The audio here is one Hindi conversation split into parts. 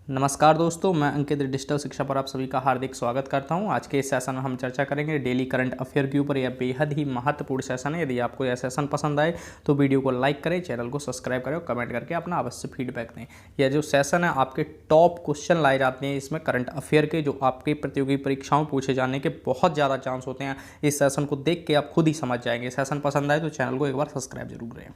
नमस्कार दोस्तों, मैं अंकित डिजिटल शिक्षा पर आप सभी का हार्दिक स्वागत करता हूं। आज के इस सेशन में हम चर्चा करेंगे डेली करंट अफेयर के ऊपर। यह बेहद ही महत्वपूर्ण सेशन है। यदि आपको यह सेशन पसंद आए तो वीडियो को लाइक करें, चैनल को सब्सक्राइब करें और कमेंट करके अपना अवश्य फीडबैक दें। यह जो सेशन है आपके टॉप क्वेश्चन लाए जाते हैं इसमें करंट अफेयर के, जो आपकी प्रतियोगी परीक्षाओं पूछे जाने के बहुत ज़्यादा चांस होते हैं। इस सेशन को देख के आप खुद ही समझ जाएंगे। सेशन पसंद आए तो चैनल को एक बार सब्सक्राइब जरूर करें।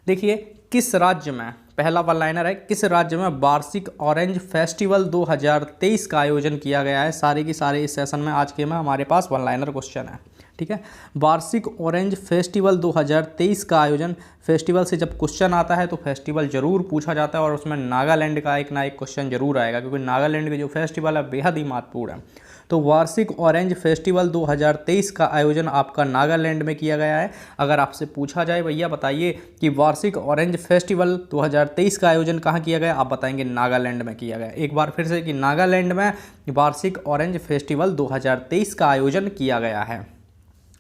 देखिए, किस राज्य में, पहला वन लाइनर है, किस राज्य में वार्षिक ऑरेंज फेस्टिवल 2023 का आयोजन किया गया है। सारे के सारे इस सेशन में आज के में हमारे पास वन लाइनर क्वेश्चन है। ठीक है, वार्षिक ऑरेंज फेस्टिवल 2023 का आयोजन। फेस्टिवल से जब क्वेश्चन आता है तो फेस्टिवल जरूर पूछा जाता है और उसमें नागालैंड का एक ना एक क्वेश्चन जरूर आएगा, क्योंकि नागालैंड के जो फेस्टिवल है बेहद ही महत्वपूर्ण है। तो वार्षिक ऑरेंज फेस्टिवल 2023 का आयोजन आपका नागालैंड में किया गया है। अगर आपसे पूछा जाए भैया बताइए कि वार्षिक ऑरेंज फेस्टिवल 2023 का आयोजन कहाँ किया गया, आप बताएंगे नागालैंड में किया गया। एक बार फिर से कि नागालैंड में वार्षिक ऑरेंज फेस्टिवल 2023 का आयोजन किया गया है।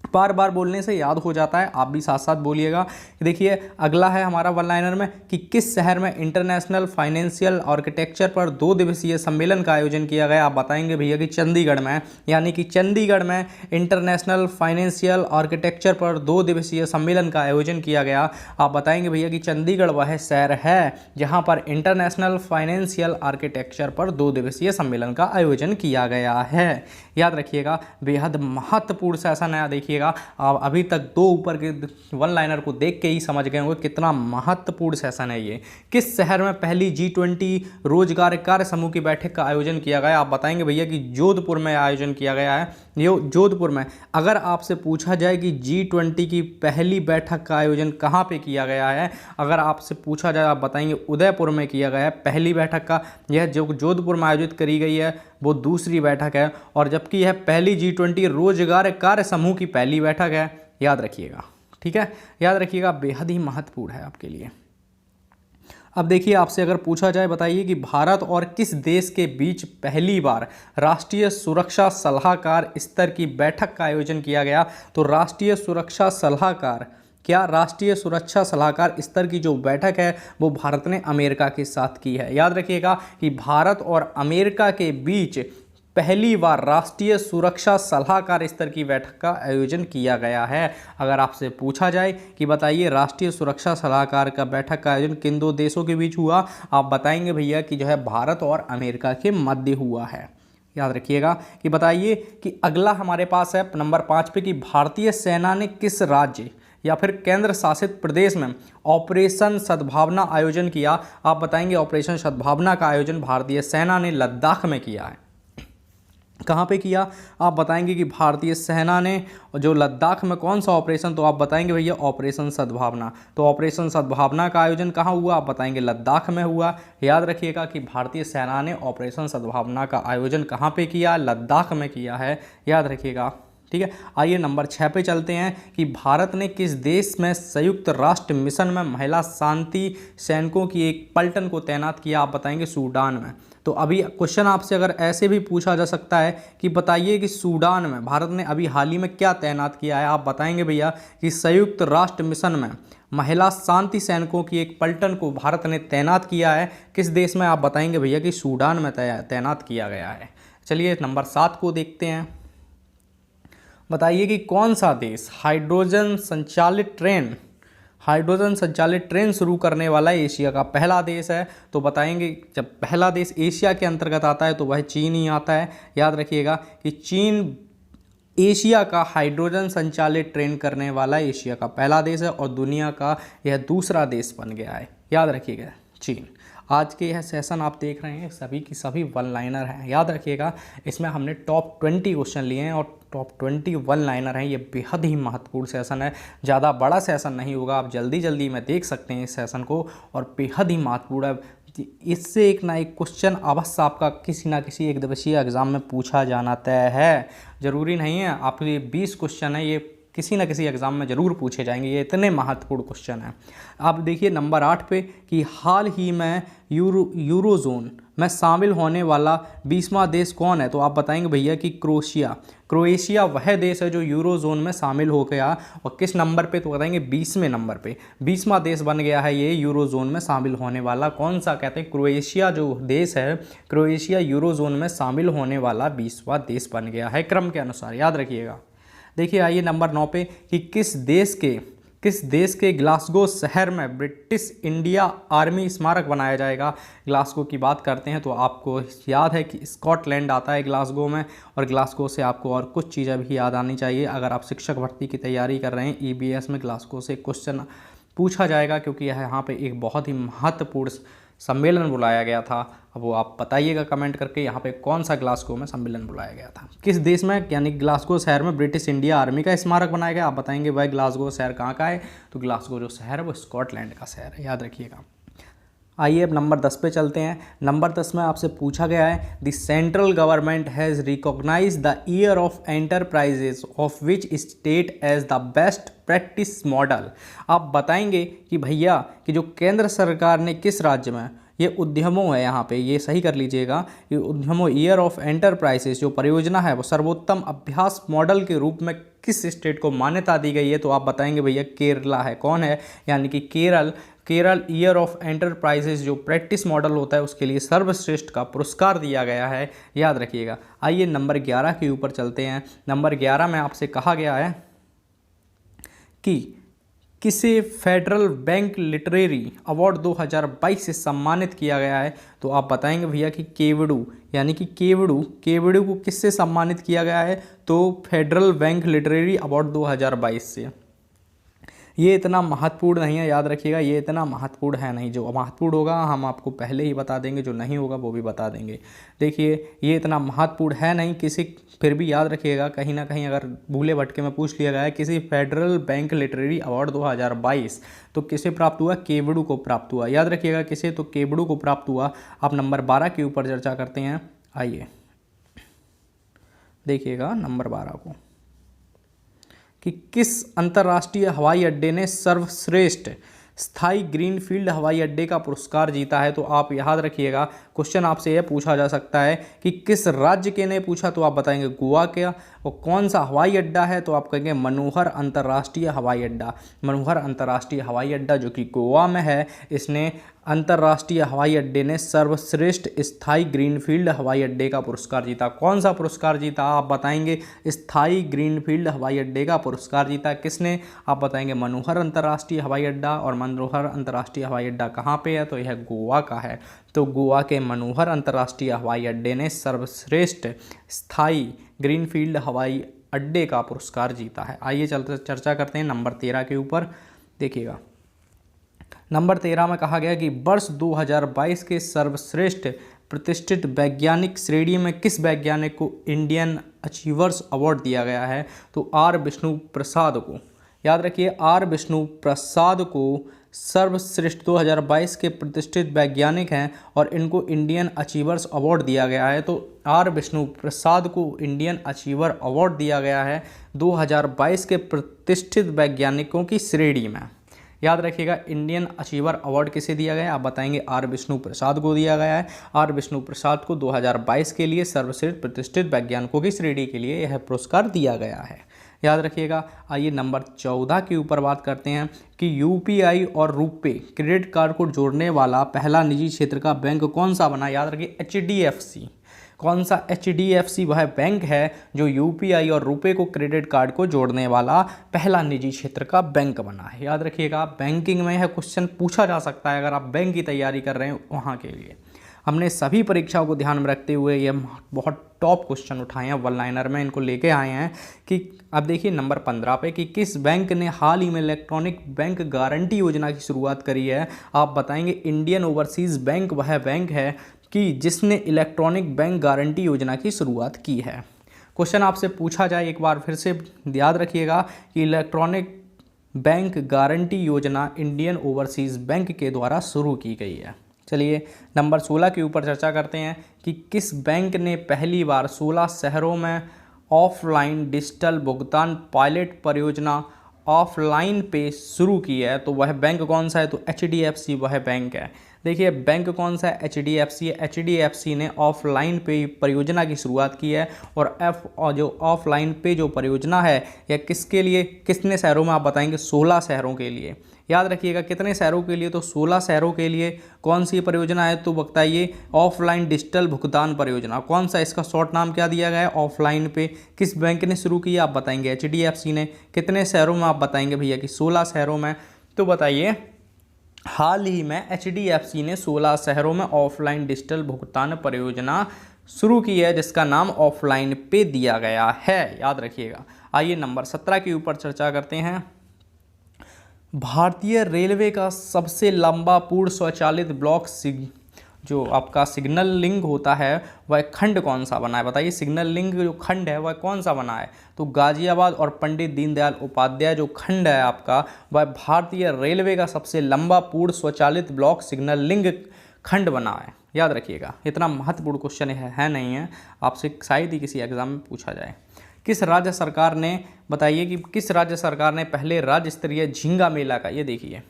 बार बार बोलने से याद हो जाता है, आप भी साथ साथ बोलिएगा। देखिए, अगला है हमारा वन लाइनर में कि किस शहर में इंटरनेशनल फाइनेंशियल आर्किटेक्चर पर 2 दिवसीय सम्मेलन का आयोजन किया गया। आप बताएंगे भैया कि चंडीगढ़ में, यानी कि चंडीगढ़ में इंटरनेशनल फाइनेंशियल आर्किटेक्चर पर 2 दिवसीय सम्मेलन का आयोजन किया गया। आप बताएंगे भैया कि चंडीगढ़ वह शहर है जहाँ पर इंटरनेशनल फाइनेंशियल आर्किटेक्चर पर 2 दिवसीय सम्मेलन का आयोजन किया गया है। याद रखिएगा, बेहद महत्वपूर्ण सेशन है। देखिएगा, आप अभी तक 2 ऊपर के वन लाइनर को देख के ही समझ गए होंगे कितना महत्वपूर्ण सेशन है ये। किस शहर में पहली G20 रोजगार कार्य समूह की बैठक का आयोजन किया गया। आप बताएंगे भैया कि जोधपुर में आयोजन किया गया है। ये जोधपुर में। अगर आपसे पूछा जाए कि G20 की पहली बैठक का आयोजन कहाँ पे किया गया है, अगर आपसे पूछा जाए आप बताएंगे उदयपुर में किया गया है पहली बैठक का। यह जो जोधपुर में आयोजित करी गई है वो दूसरी बैठक है, और जबकि यह पहली G20 रोजगार कार्य समूह की पहली बैठक है। याद रखिएगा, ठीक है, याद रखिएगा, बेहद ही महत्वपूर्ण है आपके लिए। अब देखिए, आपसे अगर पूछा जाए बताइए कि भारत और किस देश के बीच पहली बार राष्ट्रीय सुरक्षा सलाहकार स्तर की बैठक का आयोजन किया गया। तो राष्ट्रीय सुरक्षा सलाहकार, क्या राष्ट्रीय सुरक्षा सलाहकार स्तर की जो बैठक है वो भारत ने अमेरिका के साथ की है। याद रखिएगा कि भारत और अमेरिका के बीच पहली बार राष्ट्रीय सुरक्षा सलाहकार स्तर की बैठक का आयोजन किया गया है। अगर आपसे पूछा जाए कि बताइए राष्ट्रीय सुरक्षा सलाहकार का बैठक का आयोजन किन 2 देशों के बीच हुआ, आप बताएंगे भैया कि जो है भारत और अमेरिका के मध्य हुआ है। याद रखिएगा कि बताइए कि अगला हमारे पास है नंबर 5 पे कि भारतीय सेना ने किस राज्य या फिर केंद्र शासित प्रदेश में ऑपरेशन सद्भावना आयोजन किया। आप बताएंगे ऑपरेशन सद्भावना का आयोजन भारतीय सेना ने लद्दाख में किया है। कहाँ पे किया, आप बताएंगे कि भारतीय सेना ने जो लद्दाख में कौन सा ऑपरेशन, तो आप बताएंगे भैया ऑपरेशन सद्भावना। तो ऑपरेशन सद्भावना का आयोजन कहाँ हुआ, आप बताएंगे लद्दाख में हुआ। याद रखिएगा कि भारतीय सेना ने ऑपरेशन सद्भावना का आयोजन कहाँ पे किया, लद्दाख में किया है। याद रखिएगा, ठीक है। आइए नंबर 6 पे चलते हैं कि भारत ने किस देश में संयुक्त राष्ट्र मिशन में महिला शांति सैनिकों की एक पलटन को तैनात किया। आप बताएंगे सूडान में। तो अभी क्वेश्चन आपसे अगर ऐसे भी पूछा जा सकता है कि बताइए कि सूडान में भारत ने अभी हाल ही में क्या तैनात किया है। आप बताएंगे भैया कि संयुक्त राष्ट्र मिशन में महिला शांति सैनिकों की एक पलटन को भारत ने तैनात किया है। किस देश में, आप बताएंगे भैया कि सूडान में तैनात किया गया है। चलिए नंबर 7 को देखते हैं। बताइए कि कौन सा देश हाइड्रोजन संचालित ट्रेन शुरू करने वाला एशिया का पहला देश है। तो बताएंगे, जब पहला देश एशिया के अंतर्गत आता है तो वह चीन ही आता है। याद रखिएगा कि चीन एशिया का हाइड्रोजन संचालित ट्रेन करने वाला एशिया का पहला देश है और दुनिया का यह दूसरा देश बन गया है। याद रखिएगा, चीन। आज के यह सेशन आप देख रहे हैं सभी की सभी वन लाइनर हैं। याद रखिएगा, इसमें हमने टॉप 20 क्वेश्चन लिए हैं और टॉप 20 वन लाइनर हैं। ये बेहद ही महत्वपूर्ण सेशन है, ज़्यादा बड़ा सेशन नहीं होगा। आप जल्दी जल्दी में देख सकते हैं इस सेशन को, और बेहद ही महत्वपूर्ण है। इससे एक ना एक क्वेश्चन अवश्य आपका किसी ना किसी एक दिवसीय एग्जाम में पूछा जाना तय है। ज़रूरी नहीं है, आपके 20 क्वेश्चन है, ये किसी न किसी एग्ज़ाम में ज़रूर पूछे जाएंगे, ये इतने महत्वपूर्ण क्वेश्चन हैं। अब देखिए नंबर 8 पे कि हाल ही में यूरोजोन में शामिल होने वाला 20वां देश कौन है, तो आप बताएंगे भैया कि क्रोएशिया वह देश है जो यूरोजोन में शामिल हो गया। और किस नंबर पे, तो बताएंगे 20वें नंबर पे, 20वां देश बन गया है ये यूरोजोन में शामिल होने वाला। कौन सा, कहते हैं क्रोएशिया जो देश है, क्रोएशिया यूरोजोन में शामिल होने वाला 20वां देश बन गया है क्रम के अनुसार, याद रखिएगा। देखिए आइए नंबर 9 पे कि किस देश के ग्लासगो शहर में ब्रिटिश इंडिया आर्मी स्मारक बनाया जाएगा। ग्लासगो की बात करते हैं तो आपको याद है कि स्कॉटलैंड आता है ग्लासगो में, और ग्लासगो से आपको और कुछ चीज़ें भी याद आनी चाहिए अगर आप शिक्षक भर्ती की तैयारी कर रहे हैं। EBS में ग्लासगो से क्वेश्चन पूछा जाएगा क्योंकि यहाँ पे एक बहुत ही महत्वपूर्ण सम्मेलन बुलाया गया था। अब वो आप बताइएगा कमेंट करके यहाँ पे कौन सा ग्लासगो में सम्मेलन बुलाया गया था, किस देश में, यानी ग्लासगो शहर में ब्रिटिश इंडिया आर्मी का स्मारक बनाया गया। आप बताएंगे भाई ग्लासगो शहर कहाँ का है, तो ग्लासगो जो शहर है वो स्कॉटलैंड का शहर है, याद रखिएगा। आइए अब नंबर 10 पे चलते हैं। नंबर 10 में आपसे पूछा गया है the central government has recognise the year of enterprises of which state as the best practice model. आप बताएंगे कि भैया कि जो केंद्र सरकार ने किस राज्य में, ये उद्यमों है यहाँ पे, ये सही कर लीजिएगा, ये उद्यमों ईयर ऑफ एंटरप्राइजेस जो परियोजना है वो सर्वोत्तम अभ्यास मॉडल के रूप में किस स्टेट को मान्यता दी गई है, तो आप बताएंगे भैया केरला है। कौन है, यानी कि केरल ईयर ऑफ एंटरप्राइजेस जो प्रैक्टिस मॉडल होता है उसके लिए सर्वश्रेष्ठ का पुरस्कार दिया गया है, याद रखिएगा। आइए नंबर 11 के ऊपर चलते हैं। नंबर 11 में आपसे कहा गया है कि किसे फेडरल बैंक लिटरेरी अवार्ड 2022 से सम्मानित किया गया है, तो आप बताएंगे भैया कि केवड़ू, यानी कि केवड़ू को किससे सम्मानित किया गया है, तो फेडरल बैंक लिटरेरी अवार्ड 2022 से। ये इतना महत्वपूर्ण नहीं है, याद रखिएगा, ये इतना महत्वपूर्ण है नहीं। जो महत्वपूर्ण होगा हम आपको पहले ही बता देंगे, जो नहीं होगा वो भी बता देंगे। देखिए ये इतना महत्वपूर्ण है नहीं, फिर भी याद रखिएगा, कहीं ना कहीं अगर भूले भटके में पूछ लिया गया है किसी फेडरल बैंक लिटरेरी अवार्ड 2022, तो किसे प्राप्त हुआ, केवड़ू को प्राप्त हुआ, याद रखिएगा किसे, तो केवड़ू को प्राप्त हुआ। आप नंबर 12 के ऊपर चर्चा करते हैं। आइए देखिएगा नंबर 12 को कि किस अंतर्राष्ट्रीय हवाई अड्डे ने सर्वश्रेष्ठ स्थायी ग्रीनफील्ड हवाई अड्डे का पुरस्कार जीता है, तो आप याद रखिएगा क्वेश्चन आपसे यह पूछा जा सकता है कि किस राज्य के ने पूछा, तो आप बताएंगे गोवा क्या, और कौन सा हवाई अड्डा है, तो आप कहेंगे मनोहर अंतर्राष्ट्रीय हवाई अड्डा। मनोहर अंतर्राष्ट्रीय हवाई अड्डा जो कि गोवा में है, इसने अंतर्राष्ट्रीय हवाई अड्डे ने सर्वश्रेष्ठ स्थायी ग्रीनफील्ड हवाई अड्डे का पुरस्कार जीता। कौन सा पुरस्कार जीता, आप बताएंगे स्थायी ग्रीनफील्ड हवाई अड्डे का पुरस्कार जीता किसने, आप बताएंगे मनोहर अंतर्राष्ट्रीय हवाई अड्डा। और मनोहर अंतर्राष्ट्रीय हवाई अड्डा कहाँ पे है, तो यह गोवा का है। तो गोवा के मनोहर अंतर्राष्ट्रीय हवाई अड्डे ने सर्वश्रेष्ठ स्थायी ग्रीनफील्ड हवाई अड्डे का पुरस्कार जीता है। आइए चलते चर्चा करते हैं नंबर 13 के ऊपर। देखिएगा नंबर 13 में कहा गया कि वर्ष 2022 के सर्वश्रेष्ठ प्रतिष्ठित वैज्ञानिक श्रेणी में किस वैज्ञानिक को इंडियन अचीवर्स अवार्ड दिया गया है, तो आर विष्णु प्रसाद को, याद रखिए आर विष्णु प्रसाद को सर्वश्रेष्ठ 2022 के प्रतिष्ठित वैज्ञानिक हैं और इनको इंडियन अचीवर्स अवार्ड दिया गया है। तो आर विष्णु प्रसाद को इंडियन अचीवर अवार्ड दिया गया है 2022 के प्रतिष्ठित वैज्ञानिकों की श्रेणी में। याद रखिएगा इंडियन अचीवर अवार्ड किसे दिया गया है, आप बताएंगे आर विष्णु प्रसाद को दिया गया है। आर विष्णु प्रसाद को 2022 के लिए सर्वश्रेष्ठ प्रतिष्ठित वैज्ञानिकों की श्रेणी के लिए यह पुरस्कार दिया गया है, याद रखिएगा। आइए नंबर 14 के ऊपर बात करते हैं कि UPI और रुपे क्रेडिट कार्ड को जोड़ने वाला पहला निजी क्षेत्र का बैंक कौन सा बना, याद रखिए HDFC। कौन सा, HDFC वह बैंक है जो UPI और रुपे को क्रेडिट कार्ड को जोड़ने वाला पहला निजी क्षेत्र का बैंक बना है, याद रखिएगा। बैंकिंग में यह क्वेश्चन पूछा जा सकता है अगर आप बैंक की तैयारी कर रहे हैं वहाँ के लिए। हमने सभी परीक्षाओं को ध्यान में रखते हुए ये बहुत टॉप क्वेश्चन उठाए हैं, वन लाइनर में इनको लेके आए हैं। कि अब देखिए नंबर 15 पे कि किस बैंक ने हाल ही में इलेक्ट्रॉनिक बैंक गारंटी योजना की शुरुआत करी है, आप बताएंगे इंडियन ओवरसीज़ बैंक वह बैंक है कि जिसने इलेक्ट्रॉनिक बैंक गारंटी योजना की शुरुआत की है। क्वेश्चन आपसे पूछा जाए एक बार फिर से याद रखिएगा कि इलेक्ट्रॉनिक बैंक गारंटी योजना इंडियन ओवरसीज़ बैंक के द्वारा शुरू की गई है। चलिए नंबर 16 के ऊपर चर्चा करते हैं कि किस बैंक ने पहली बार 16 शहरों में ऑफलाइन डिजिटल भुगतान पायलट परियोजना ऑफलाइन पे शुरू की है, तो वह बैंक कौन सा है? तो HDFC वह बैंक है। देखिए बैंक कौन सा है? HDFC है। HDFC ने ऑफलाइन पे परियोजना की शुरुआत की है और जो ऑफलाइन पे जो परियोजना है यह किसके लिए, कितने शहरों में आप बताएंगे? 16 शहरों के लिए। याद रखिएगा कितने शहरों के लिए? तो 16 शहरों के लिए। कौन सी परियोजना है? तो बताइए ऑफलाइन डिजिटल भुगतान परियोजना। कौन सा इसका शॉर्ट नाम क्या दिया गया है? ऑफलाइन पे। किस बैंक ने शुरू किया? आप बताएंगे HDFC ने। कितने शहरों में? आप बताएंगे भैया कि 16 शहरों में। तो बताइए हाल ही में HDFC ने 16 शहरों में ऑफलाइन डिजिटल भुगतान परियोजना शुरू की है जिसका नाम ऑफलाइन पे दिया गया है। याद रखिएगा। आइए नंबर 17 के ऊपर चर्चा करते हैं। भारतीय रेलवे का सबसे लंबा पूर्ण स्वचालित ब्लॉक जो आपका सिग्नल लिंक होता है वह खंड कौन सा बना है? बताइए सिग्नल लिंक जो खंड है वह कौन सा बना है? तो गाजियाबाद और पंडित दीनदयाल उपाध्याय जो खंड है आपका वह भारतीय रेलवे का सबसे लंबा पूर्ण स्वचालित ब्लॉक सिग्नल लिंक खंड बना है। याद रखिएगा इतना महत्वपूर्ण क्वेश्चन है नहीं है, आपसे शायद ही किसी एग्जाम में पूछा जाए। किस राज्य सरकार ने, बताइए कि किस राज्य सरकार ने पहले राज्य स्तरीय झींगा मेला का, ये देखिए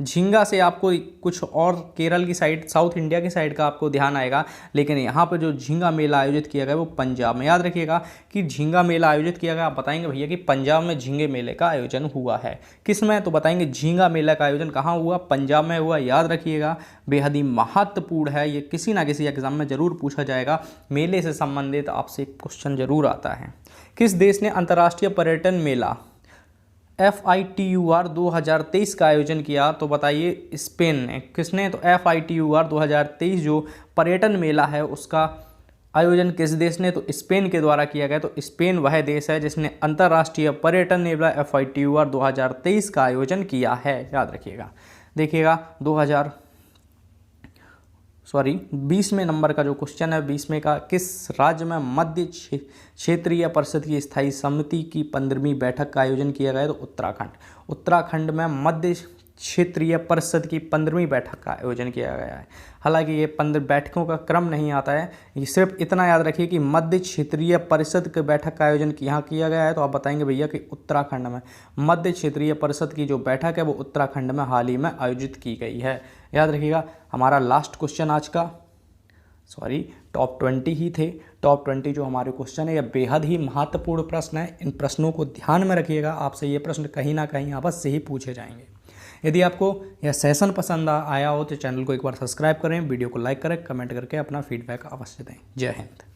झींगा से आपको कुछ और केरल की साइड, साउथ इंडिया की साइड का आपको ध्यान आएगा, लेकिन यहाँ पर जो झींगा मेला आयोजित किया गया वो पंजाब में। याद रखिएगा कि झींगा मेला आयोजित किया गया। आप बताएंगे भैया कि पंजाब में झींगे मेले का आयोजन हुआ है। किस में? तो बताएंगे झींगा मेला का आयोजन कहाँ हुआ? पंजाब में हुआ। याद रखिएगा बेहद ही महत्वपूर्ण है, ये किसी ना किसी एग्जाम में जरूर पूछा जाएगा। मेले से संबंधित आपसे क्वेश्चन जरूर आता है। किस देश ने अंतर्राष्ट्रीय पर्यटन मेला FITUR 2023 का आयोजन किया? तो बताइए स्पेन ने। किसने? तो FITUR 2023 जो पर्यटन मेला है उसका आयोजन किस देश ने? तो स्पेन के द्वारा किया गया। तो स्पेन वह देश है जिसने अंतर्राष्ट्रीय पर्यटन मेला FITUR 2023 का आयोजन किया है। याद रखिएगा। देखिएगा 20में नंबर का जो क्वेश्चन है 20 का, किस राज्य में मध्य क्षेत्रीय परिषद की स्थायी समिति की 15वीं बैठक का आयोजन किया गया? तो उत्तराखंड। उत्तराखंड में मध्य क्षेत्रीय परिषद की 15वीं बैठक का आयोजन किया गया है। हालांकि ये 15 बैठकों का क्रम नहीं आता है, ये सिर्फ इतना याद रखिए कि मध्य क्षेत्रीय परिषद की बैठक का आयोजन यहाँ किया गया है। तो आप बताएंगे भैया कि उत्तराखंड में मध्य क्षेत्रीय परिषद की जो बैठक है वो उत्तराखंड में हाल ही में आयोजित की गई है। याद रखिएगा। हमारा लास्ट क्वेश्चन आज का, टॉप 20 ही थे। टॉप 20 जो हमारे क्वेश्चन है यह बेहद ही महत्वपूर्ण प्रश्न है। इन प्रश्नों को ध्यान में रखिएगा, आपसे ये प्रश्न कहीं ना कहीं अवश्य ही पूछे जाएंगे। यदि आपको यह सेशन पसंद आया हो तो चैनल को एक बार सब्सक्राइब करें, वीडियो को लाइक करें, कमेंट करके अपना फीडबैक अवश्य दें। जय हिंद।